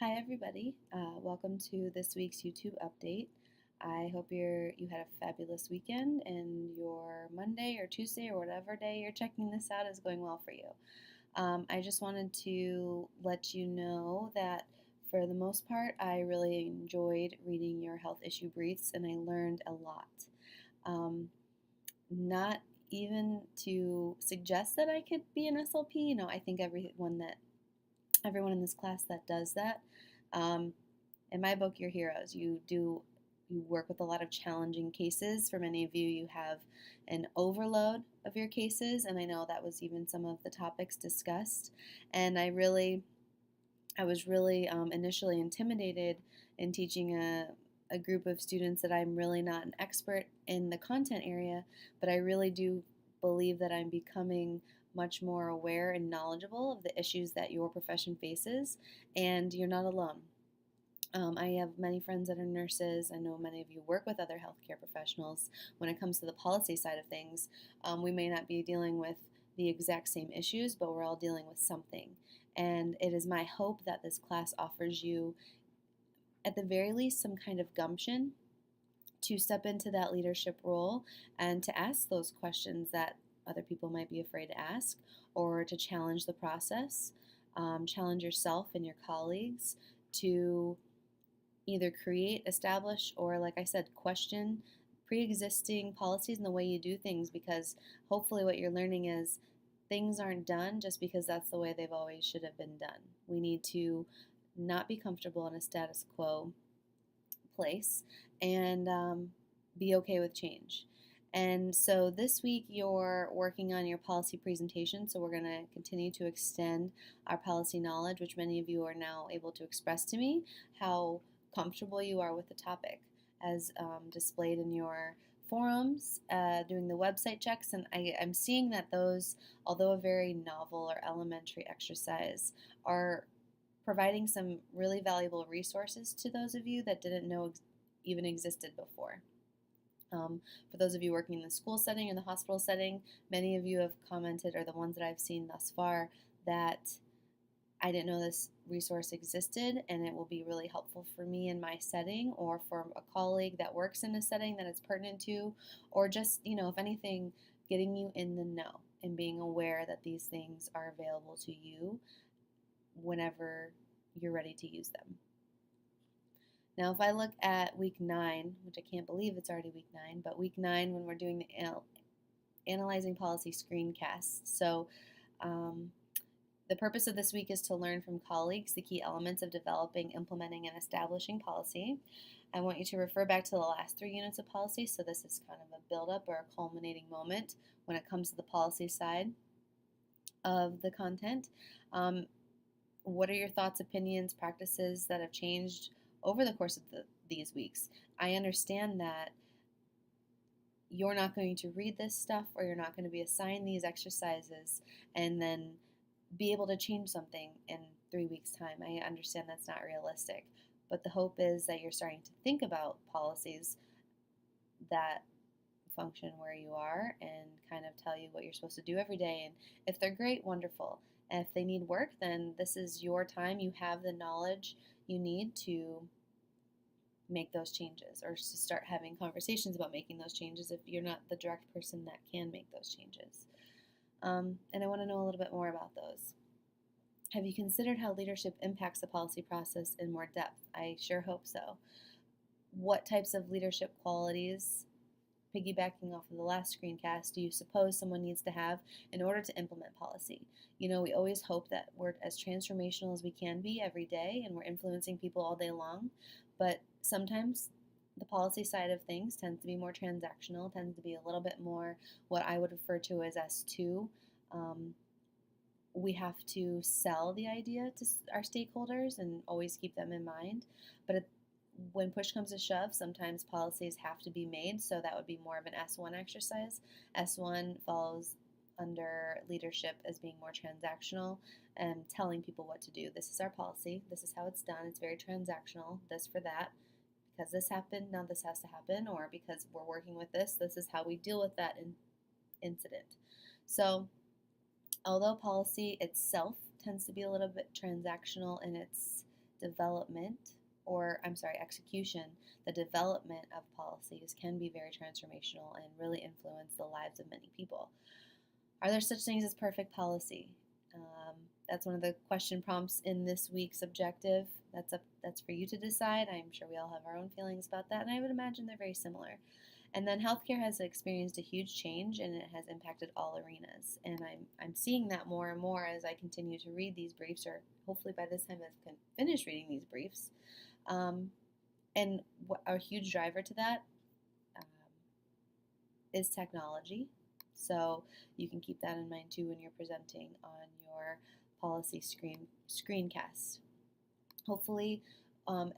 Hi everybody, welcome to this week's YouTube update. I hope you had a fabulous weekend and your Monday or Tuesday or whatever day you're checking this out is going well for you. I just wanted to let you know that for the most part I really enjoyed reading your health issue briefs and I learned a lot. Not even to suggest that I could be an SLP, I think everyone in this class that does that. In my book, you're heroes. You work with a lot of challenging cases. For many of you, you have an overload of your cases, and I know that was even some of the topics discussed. And I was really initially intimidated in teaching a group of students that I'm really not an expert in the content area, but I really do believe that I'm becoming much more aware and knowledgeable of the issues that your profession faces, and you're not alone. I have many friends that are nurses. I know many of you work with other healthcare professionals. When it comes to the policy side of things, we may not be dealing with the exact same issues, but we're all dealing with something. And it is my hope that this class offers you, at the very least, some kind of gumption to step into that leadership role and to ask those questions that other people might be afraid to ask, or to challenge the process, challenge yourself and your colleagues to either create, establish, or, like I said, question pre-existing policies and the way you do things, because hopefully what you're learning is things aren't done just because that's the way they've always should have been done. We need to not be comfortable in a status quo place and be okay with change. And so this week you're working on your policy presentation, so we're going to continue to extend our policy knowledge, which many of you are now able to express to me how comfortable you are with the topic, as displayed in your forums, doing the website checks, and I'm seeing that those, although a very novel or elementary exercise, are providing some really valuable resources to those of you that didn't know even existed before. For those of you working in the school setting or the hospital setting, many of you have commented, or the ones that I've seen thus far, that I didn't know this resource existed and it will be really helpful for me in my setting, or for a colleague that works in a setting that it's pertinent to, or just, if anything, getting you in the know and being aware that these things are available to you whenever you're ready to use them. Now, if I look at week 9, which I can't believe it's already week 9, but week 9 when we're doing the analyzing policy screencasts. So the purpose of this week is to learn from colleagues the key elements of developing, implementing, and establishing policy. I want you to refer back to the last 3 units of policy, so this is kind of a build-up or a culminating moment when it comes to the policy side of the content. What are your thoughts, opinions, practices that have changed over the course of these weeks? I understand that you're not going to read this stuff, or you're not going to be assigned these exercises and then be able to change something in 3 weeks' time. I understand that's not realistic, but the hope is that you're starting to think about policies that function where you are and kind of tell you what you're supposed to do every day. And if they're great, wonderful. And if they need work, then this is your time. You have the knowledge you need to make those changes, or to start having conversations about making those changes if you're not the direct person that can make those changes. And I want to know a little bit more about those. Have you considered how leadership impacts the policy process in more depth? I sure hope so. What types of leadership qualities, piggybacking off of the last screencast, do you suppose someone needs to have in order to implement policy? We always hope that we're as transformational as we can be every day and we're influencing people all day long, but sometimes the policy side of things tends to be more transactional, tends to be a little bit more what I would refer to as S2. We have to sell the idea to our stakeholders and always keep them in mind, but when push comes to shove, sometimes policies have to be made, so that would be more of an S1 exercise. S1 falls under leadership as being more transactional and telling people what to do. This is our policy. This is how it's done. It's very transactional. This for that. Because this happened, now this has to happen. Or because we're working with this, this is how we deal with that incident. So although policy itself tends to be a little bit transactional in its development, or I'm sorry, execution, the development of policies can be very transformational and really influence the lives of many people. Are there such things as perfect policy? That's one of the question prompts in this week's objective. That's for you to decide. I'm sure we all have our own feelings about that, and I would imagine they're very similar. And then healthcare has experienced a huge change, and it has impacted all arenas. And I'm seeing that more and more as I continue to read these briefs, or hopefully by this time I've finished reading these briefs. And a huge driver to that um, is technology. So you can keep that in mind too when you're presenting on your policy screencast. Hopefully,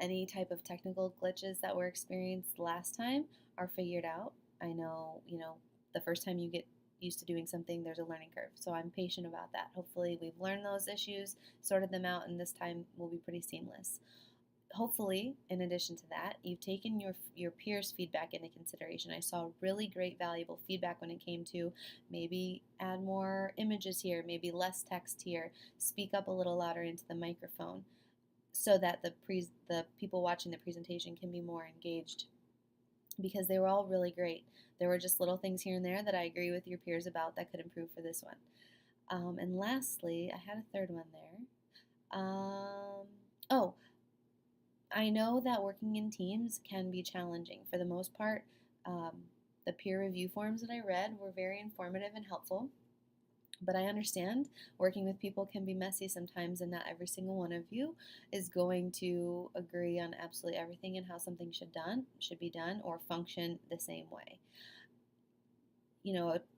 any type of technical glitches that were experienced last time are figured out. I know, the first time you get used to doing something, there's a learning curve. So I'm patient about that. Hopefully, we've learned those issues, sorted them out, and this time will be pretty seamless. Hopefully, in addition to that, you've taken your peers' feedback into consideration. I saw really great, valuable feedback when it came to maybe add more images here, maybe less text here, speak up a little louder into the microphone, so that the people watching the presentation can be more engaged, because they were all really great. There were just little things here and there that I agree with your peers about that could improve for this one. And lastly, I had a third one there. Oh, I know that working in teams can be challenging. For the most part, the peer review forms that I read were very informative and helpful. But I understand working with people can be messy sometimes, and not every single one of you is going to agree on absolutely everything and how something should be done or function the same way.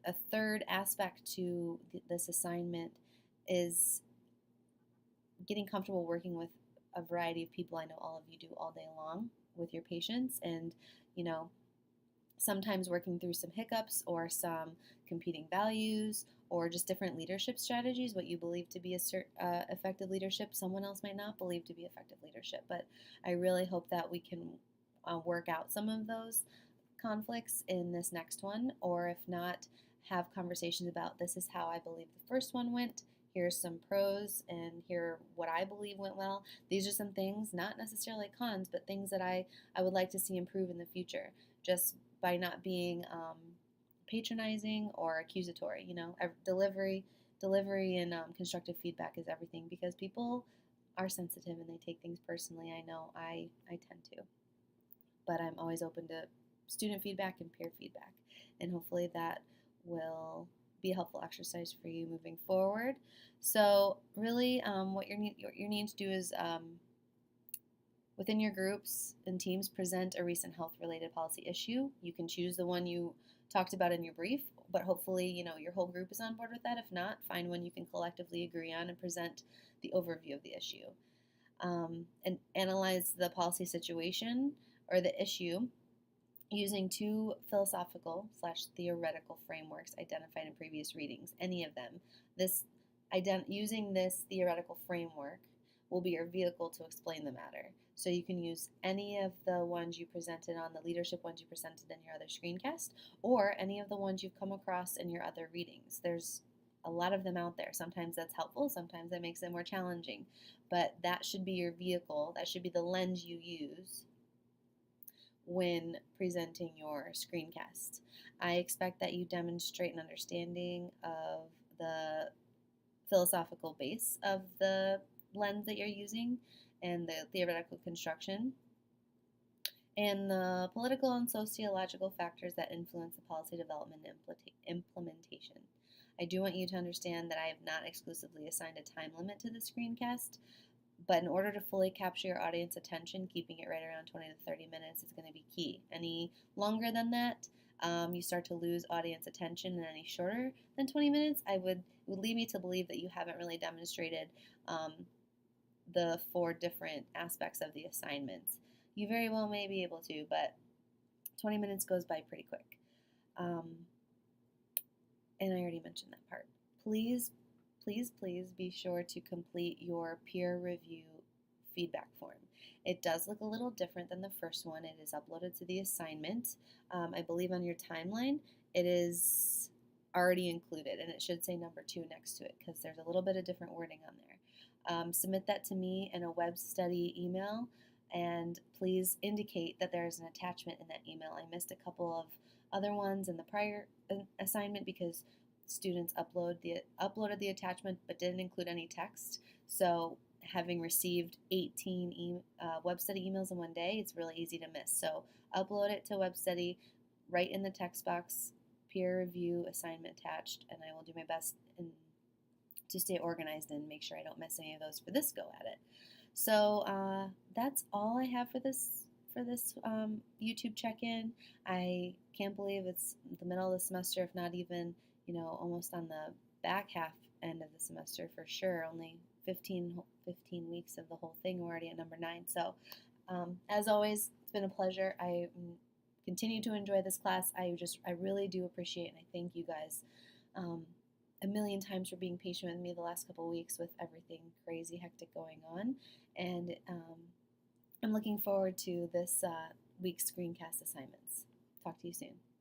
A third aspect to this assignment is getting comfortable working with a variety of people. I know all of you do all day long with your patients, and sometimes working through some hiccups or some competing values or just different leadership strategies. What you believe to be effective leadership, someone else might not believe to be effective leadership. But I really hope that we can work out some of those conflicts in this next one, or if not, have conversations about, this is how I believe the first one went. Here's some pros, and here what I believe went well. These are some things, not necessarily cons, but things that I would like to see improve in the future, just by not being patronizing or accusatory. Delivery and constructive feedback is everything, because people are sensitive and they take things personally. I know I tend to, but I'm always open to student feedback and peer feedback, and hopefully that will be a helpful exercise for you moving forward. So really, what you need to do is within your groups and teams, present a recent health-related policy issue. You can choose the one you talked about in your brief, but hopefully, your whole group is on board with that. If not, find one you can collectively agree on and present the overview of the issue. And analyze the policy situation or the issue using two philosophical/theoretical frameworks identified in previous readings, any of them. Using this theoretical framework will be your vehicle to explain the matter. So you can use any of the ones you presented on the leadership ones you presented in your other screencast, or any of the ones you've come across in your other readings. There's a lot of them out there. Sometimes that's helpful, sometimes that makes it more challenging, but that should be your vehicle. That should be the lens you use when presenting your screencast. I expect that you demonstrate an understanding of the philosophical base of the lens that you're using and the theoretical construction and the political and sociological factors that influence the policy development and implementation. I do want you to understand that I have not exclusively assigned a time limit to the screencast, but in order to fully capture your audience attention, keeping it right around 20 to 30 minutes is going to be key. Any longer than that, you start to lose audience attention, and any shorter than 20 minutes, it would lead me to believe that you haven't really demonstrated the 4 different aspects of the assignments. You very well may be able to, but 20 minutes goes by pretty quick. And I already mentioned that part. Please be sure to complete your peer review feedback form. It does look a little different than the first one. It is uploaded to the assignment. I believe on your timeline it is already included, and it should say number 2 next to it, because there's a little bit of different wording on there. submit that to me in a web study email, and please indicate that there is an attachment in that email. I missed a couple of other ones in the prior assignment because students uploaded the attachment but didn't include any text. So having received 18 web study emails in one day, it's really easy to miss. So upload it to web study, write in the text box, peer review assignment attached, and I will do my best to stay organized and make sure I don't miss any of those for this go at it. So that's all I have for this YouTube check-in. I can't believe it's the middle of the semester, if not even almost on the back half end of the semester for sure. Only 15 weeks of the whole thing. We're already at number 9. So as always, it's been a pleasure. I continue to enjoy this class. I really do appreciate, and I thank you guys a million times for being patient with me the last couple of weeks with everything crazy hectic going on. And I'm looking forward to this week's screencast assignments. Talk to you soon.